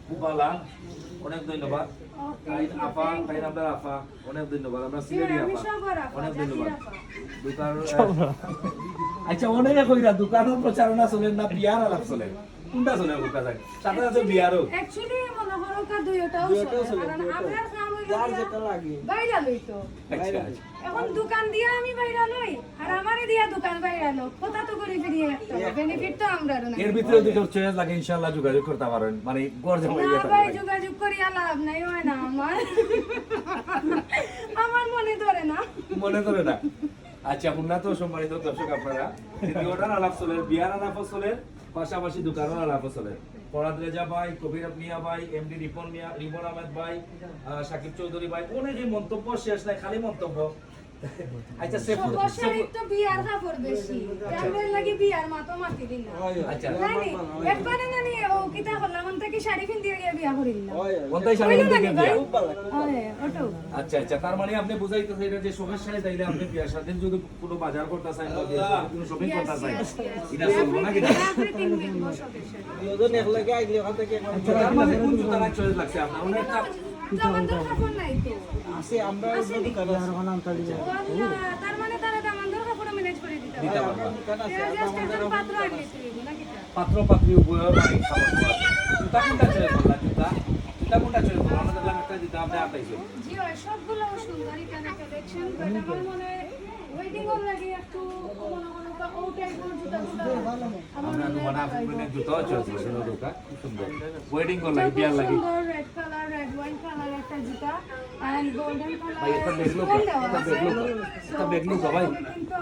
খুব ভালো, অনেক ধন্যবাদ। আপা, আপনার আপা, অনেক ধন্যবাদ। আমরা সিলেটি আপা, অনেক ধন্যবাদ। দোকান আচ্ছা, অনেকে কইরা দোকানের প্রচারণা চলেন না বিয়ার আলাপ চলেন, কোনটা চলে কোনটা যায়? সাথে সাথে বিয়ারও অ্যাকচুয়ালি মনে করো কা দুইটাও চলে, কারণ আপনার কাম হইলো যার যেটা লাগে বাইরা লইতো। আচ্ছা এখন দোকান দিয়া আমি বাইরা লই, আর আমারে দিয়া দোকান বাইরা লো, কথা তো করি ফিরিয়ে একটা বেনিফিট তো আমরারও না। এর ভিতরে যদি কেউ চয়েস লাগে ইনশাআল্লাহ যোগাযোগ করতে পারেন, মানে গড় জমা না ইয়ে ভাই, থাকে। যোগাযোগ করি লাভ নাই, হয় না আমার আমার মনে ধরে না। মনে করে না। আচ্ছা, উন্নত সম্মানিত দর্শক, আপনারা দ্বিতীয়টার আলাপ চলে, বিয়ার আলাপ চলে, পাশাপাশি দোকানের আলাপ চলে। ফরাদ রেজা ভাই, কবির মিয়া ভাই, এমডি রিপন আহমেদ ভাই, সাকিব চৌধুরী ভাই, অনেকই মন্তব্য শেষ নাই, খালি মন্তব্য। আচ্ছা, সমস্যার তো বিয়ার কাপড় বেশি, আমার লাগি বিয়ার মাতো মাতি দিন না। আচ্ছা, জানি একবারে জানি ও কিতা হল্লা মন থেকে শাড়ি কিনতে গিয়ে বিয়া করিল না। কোনটাই শাড়ি কিনতে গিয়ে বিয়া? আরে ওটো আচ্ছা আচ্ছা, তার মানে আপনি বুঝাইতেছেন এটা যে শোকের শাড়ি তাইলে আপনি বিয়ার সাথে যদি কোনো বাজার করতে চান বা বিয়ার সাথে কোনো শপিং করতে চান, এটা চলবে না কিনা? এভরিথিং মেম্বার সদস্য দুজন একলাগে আইলে ওখান থেকে তার মানে কোন জুতা না চয়েস লাগছে আপনার? অনেকটা দামান্দর কাপড় নাই তো। আছে আমরা দোকান আছে ওয়াল্লাহ, তার মানে তারা দামান্দর কাপড় ম্যানেজ করে দিতে দিতে পারে। পারবা। দোকান আছে এরা জাস্ট একজন পাত্র আনলে চলবে না কিতা? পাত্র পাত্রী উভয়ের মানে খাবার আছে। জুতা কোনটা চয়েস করলা? জুতা কোনটা চয়েস করলা? আমরা দেখলাম একটা জুতা আপনি আতাইছেন। জি হয়, সবগুলো সুন্দর এখানে কালেকশন, বাট আমার মনে ওয়েডিং এর লাগে একটু মনে করো বা ও টাইপের জুতাগুলো আমার আমরা মনে মানে আপনার জুতাও চয়েস করছেন, জুতা খুব সুন্দর। ওয়েডিং করলা বিয়ার লাগি। সুন্দর red colour, red wine colour একটা জুতা, এন্ড গোল্ডেন কালার। ভাই, একটা ব্যাগ লোক, একটা ব্যাগ লোক, একটা ব্যাগ লোক ভাই।